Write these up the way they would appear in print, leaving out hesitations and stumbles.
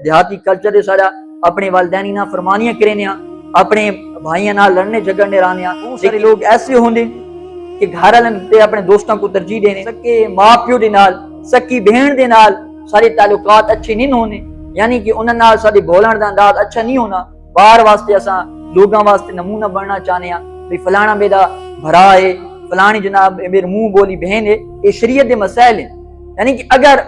دیہاتی کلچر سارا اپنے والدینی نہ فرمانیاں کرنے اپنے بھائیاں نال لڑنے جھگڑنے رانے سارے لوگ ایسے ہوندے کہ گھر والے تے اپنے دوستاں کو ترجیح دینے سکے ماں پیو دے نال سکی بہن دے نال سارے تعلقات اچھے نہیں ہونے یعنی کہ انہاں نال سارے بولن دا انداز اچھا نہیں ہونا باہر واسطے اساں لوگاں واسطے نمونہ بننا چاہنے ہاں بھی فلانا میرا بھرا ہے فلانی جناب میرے منہ بولی بہن ہے یہ شریعت دے مسائل ہیں یعنی کہ اگر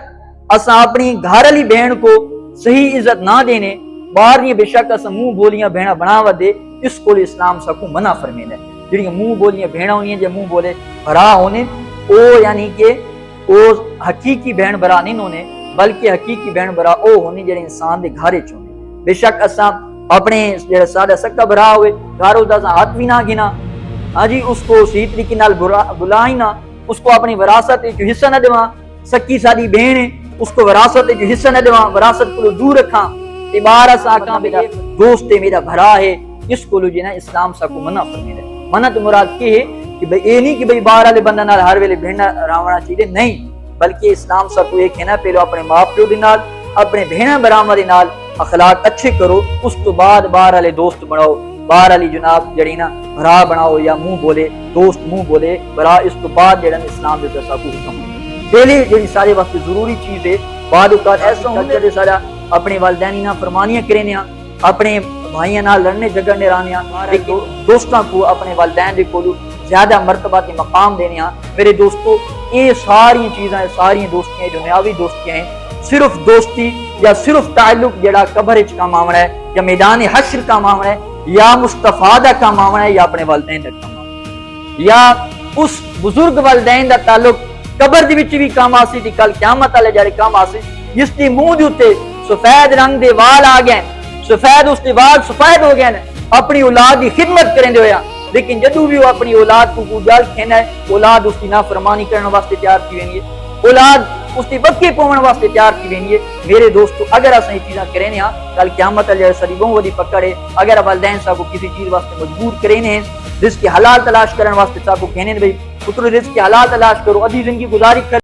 اساں اپنی گھر والی بہن کو صحیح عزت نہ دینے باہر یہ بے شک اساں منہ بولیاں بہنا بناوا دے اس کو اسلام سکو منع فرمینا ہے جڑی منہ بولیاں بہنا ہونی جو منہ بولے بھرا ہونے او یعنی کہ او حقیقی بہن بھرا نہیں ہونے بلکہ حقیقی بہن بھرا او ہونے جڑے انسان دے گھر وچ ہونے بے شک اساں اپنے جڑا سادہ سکا بھرا ہوئے گھر دا ہاتھ بھی نہ گنا ہاں جی اس کو صحیح طریقے نال بلا ہی نہ اس کو اپنی وراثت جو حصہ نہ دیواں سکی ساری بہن ہے اس کو وراثت جو حصہ نہ دیواں وراثت کو دور رکھاں تے باہر اساں کہاں میرا دوست ہے میرا بھرا ہے اس کو جو نا اسلام سکو منع فرمیدا ہے منع تو مراد یہ ہے کہ بھئی اے نہیں کہ بھئی باہر والے بندے نال ہر ویلے بہن راونا چاہیے نہیں بلکہ اسلام سکو ایک ہے نا پہلو اپنے ماں پیو دے نال اپنے بہن برامہ دے نال اخلاق اچھے کرو اس تو بعد باہر والے دوست بناؤ باہر والی جناب جڑی نا بھرا بناؤ یا منہ بولے دوست منہ بولے بھرا اس تو بعد جڑا اسلام دے سکو حکم پہلے جڑی سارے واسطے ضروری چیز ہے بعد اوقات ایسا ہوندا ہے سارا اپنے والدینی نہ فرمانیاں کرنے اپنے بھائیاں نال لڑنے جھگڑنے رانے دوستاں کو اپنے والدین دے کولو زیادہ مرتبہ تے مقام دینے میرے دوستو یہ ساری چیزاں ساری دوستیاں دنیاوی دوستیاں ہیں صرف دوستی یا صرف تعلق جڑا قبر وچ کا معاملہ ہے یا میدان حشر کا معاملہ ہے یا مستفادہ کا معاملہ ہے یا اپنے والدین دا کا معاملہ ہے یا اس بزرگ والدین دا تعلق قبر دے وچ بھی کام آسی تے کل قیامت والے جڑے کام آسی جس دی منہ دے اوتے سفید رنگ دے وال آ گئے سفید اس دے وال سفید ہو گئے اپنی اولاد کی خدمت کریں دے ہویا لیکن جدو بھی وہ اپنی اولاد کو گل کھینا ہے اولاد اس کی نافرمانی کرنے واسطے تیار کی وینی ہے اولاد اس کی بکی پون واسطے تیار کی وینی ہے میرے دوستو اگر اساں یہ چیزاں کریں ہاں کل قیامت والے سریبوں ودی پکڑے اگر والدین صاحب کو کسی چیز واسطے مجبور کریں ہیں رزق حلال تلاش کرنے واسطے صاحب کو کہنے بھئی پتر رزق حلال تلاش کرو ادھی زندگی گزاری کر